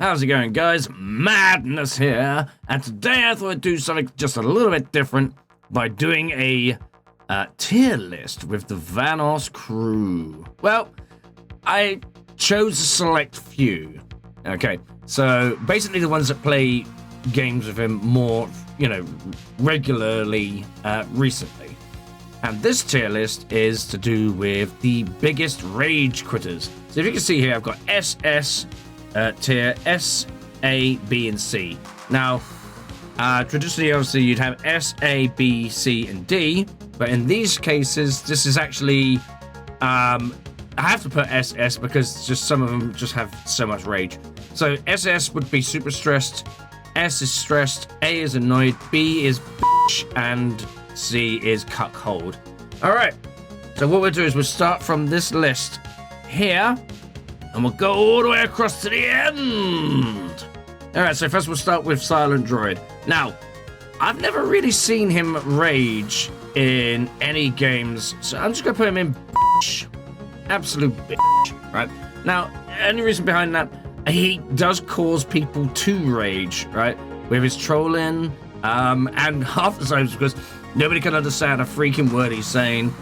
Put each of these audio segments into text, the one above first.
How's it going, guys? Madness here, and today I thought I'd do something just a little bit different by doing a tier list with the Vanoss Crew. Well, I chose a select few. Okay, so basically the ones that play games with him more, regularly recently. And this tier list is to do with the biggest rage quitters. So if you can see here, I've got SS tier S, A, B, and C. Now, traditionally, obviously, you'd have S, A, B, C, and D, but in these cases, this is actually, I have to put SS because just some of them just have so much rage. So SS would be super stressed, S is stressed, A is annoyed, B is bitch, and C is cuckold. All right, so what we'll do is we'll start from this list here, and we'll go all the way across to the end. All right, so first we'll start with Silent Droid. Now, I've never really seen him rage in any games, so I'm just going to put him in bitch. Absolute bitch, right? Now, any reason behind that, he does cause people to rage, right? With his trolling, and half the times because nobody can understand a freaking word he's saying,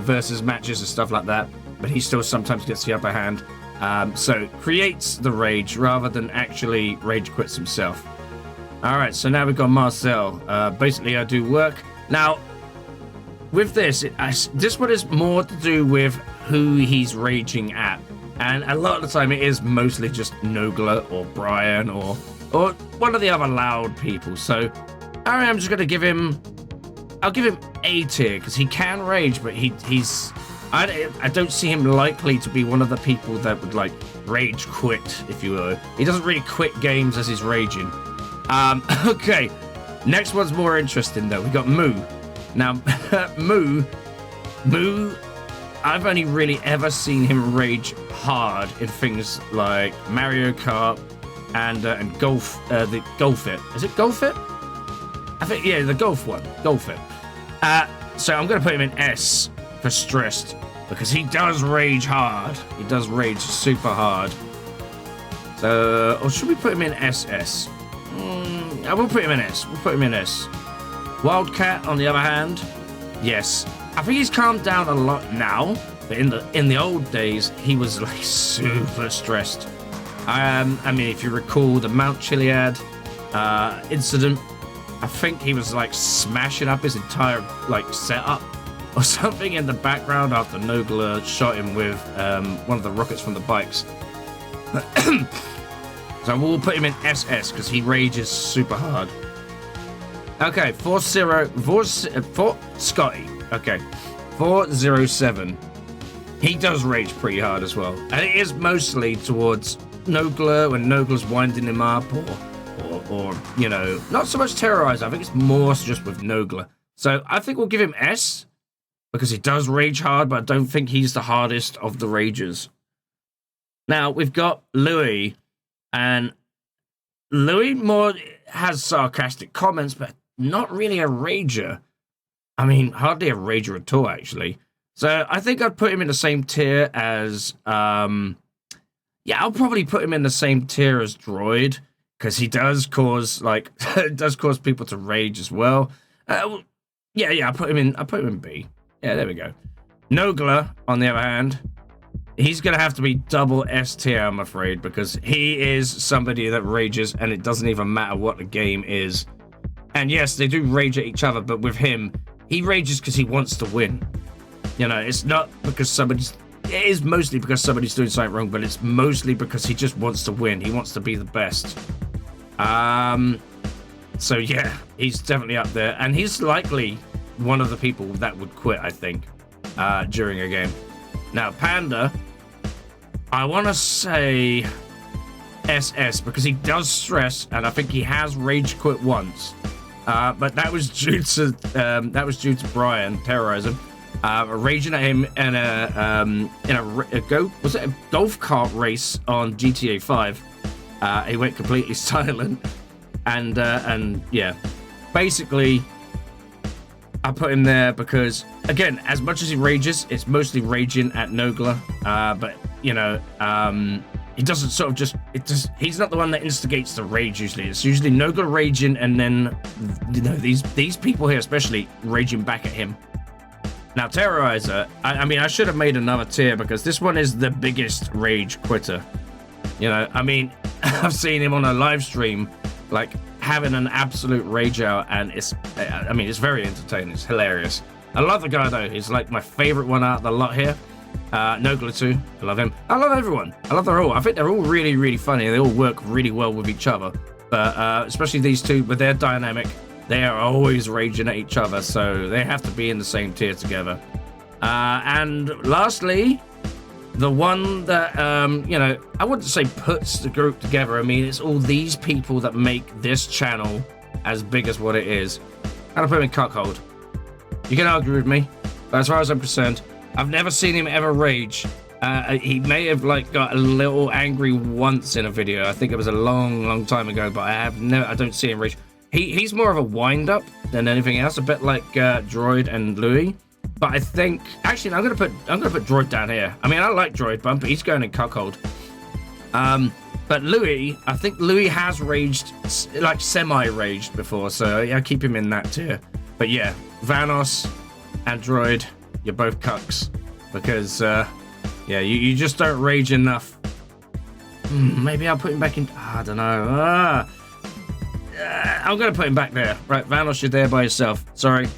versus matches and stuff like that. But he still sometimes gets the upper hand. So creates the rage rather than actually rage quits himself. All right, so now we've got Marcel. Basically, I do work. Now, with this, this one is more to do with who he's raging at. And a lot of the time, it is mostly just Nogla or Brian or one of the other loud people. So I'm just going to give him... I'll give him A tier because he can rage, but he's... I don't see him likely to be one of the people that would, like, rage quit, if you will. He doesn't really quit games as he's raging. Okay. Next one's more interesting, though. We got Moo. Now, Moo, I've only really ever seen him rage hard in things like Mario Kart and Golf, the Golf It. Is it Golf It? I think, yeah, the Golf one. Golf It. So I'm going to put him in S for stressed because he does rage hard. He does rage super hard. So, or should we put him in SS? I will put him in S. We'll put him in S. Wildcat, on the other hand, yes. I think he's calmed down a lot now, but in the old days, he was like super stressed. I mean, if you recall the Mount Chiliad incident, I think he was like smashing up his entire like setup or something in the background after Nogla shot him with one of the rockets from the bikes. So we'll put him in SS because he rages super hard. Okay, for Scotty. Okay, 407. He does rage pretty hard as well, and it is mostly towards Nogla when Nogla's winding him up, or not so much terrorize. I think it's more just with Nogla. So I think we'll give him S because he does rage hard, but I don't think he's the hardest of the ragers. Now we've got Louis, and Louis more has sarcastic comments, but not really a rager. I mean, hardly a rager at all, actually. So I think I'd put him in the same tier as, I'll probably put him in the same tier as Droid, because he does cause, cause people to rage as well. I put him in B. Yeah, there we go. Nogla, on the other hand, he's going to have to be double S tier, I'm afraid, because he is somebody that rages, and it doesn't even matter what the game is. And yes, they do rage at each other, but with him, he rages because he wants to win. It's not because it is mostly because somebody's doing something wrong, but it's mostly because he just wants to win. He wants to be the best. So yeah, he's definitely up there. And he's likely one of the people that would quit, I think, during a game. Now, Panda, I want to say SS because he does stress, and I think he has rage quit once. But that was due to Brian terrorizing, raging at him in a golf cart race on GTA 5. He went completely silent, and yeah, basically, I put him there because again, as much as he rages, it's mostly raging at Nogla. But he doesn't sort of he's not the one that instigates the rage usually. It's usually Nogla raging and then, you know, these people here especially raging back at him. Now, Terrorizer, I mean, I should have made another tier because this one is the biggest rage quitter. You know, I mean, I've seen him on a live stream, like, having an absolute rage out, and it's very entertaining. It's hilarious. I love the guy, though. He's, like, my favorite one out of the lot here. Nogla, too. I love him. I love everyone. I love them all. I think they're all really, really funny. They all work really well with each other. But especially these two, with their dynamic, they are always raging at each other, so they have to be in the same tier together. And lastly, the one that, you know, I wouldn't say puts the group together. I mean, it's all these people that make this channel as big as what it is. And I put him in cuckold. You can argue with me, but as far as I'm concerned, I've never seen him ever rage. He may have, like, got a little angry once in a video. I think it was a long, long time ago, but I don't see him rage. He's more of a wind-up than anything else, a bit like Droid and Louis. But I think, actually, I'm gonna put Droid down here. I mean, I like Droid, but he's going in cuckold. But Louis, I think Louis has raged, like semi-raged before, so yeah, keep him in that tier. But yeah, Vanoss and Droid, you're both cucks because yeah, you just don't rage enough. Maybe I'll put him back in. I don't know. I'm gonna put him back there. Right, Vanoss, you're there by yourself. Sorry.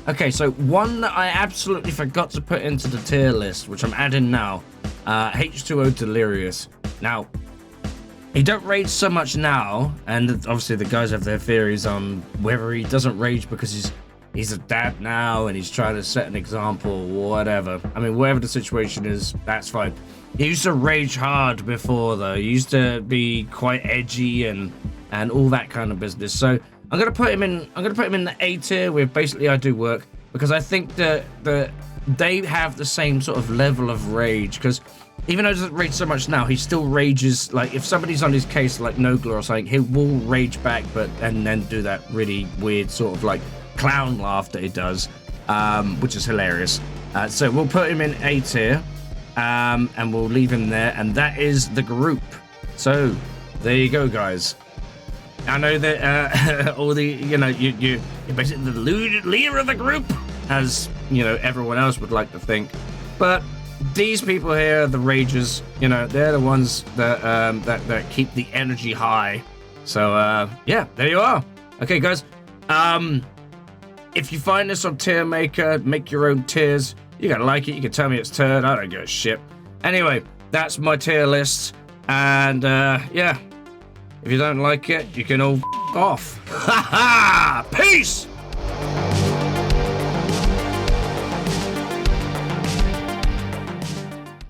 Okay, so one that I absolutely forgot to put into the tier list, which I'm adding now, H2O Delirious. Now, he don't rage so much now, and obviously the guys have their theories on whether he doesn't rage because he's a dad now and he's trying to set an example, whatever. I mean, whatever the situation is, that's fine. He used to rage hard before, though. He used to be quite edgy and all that kind of business. So I'm gonna put him in the A tier with basically I Do Work, because I think that they have the same sort of level of rage, because even though he doesn't rage so much now, he still rages. Like if somebody's on his case like Nogla or something, he will rage back, and then do that really weird sort of like clown laugh that he does, which is hilarious. So we'll put him in A tier, and we'll leave him there, and that is the group. So there you go, guys. I know that all the, you know, you're basically the leader of the group, as, you know, everyone else would like to think. But these people here, the ragers, you know, they're the ones that that keep the energy high. So yeah, there you are. Okay, guys. If you find this on Tier Maker, make your own tiers. You gotta like it. You can tell me it's turd. I don't give a shit. Anyway, that's my tier list. And yeah. If you don't like it, you can all off. Ha ha! Peace!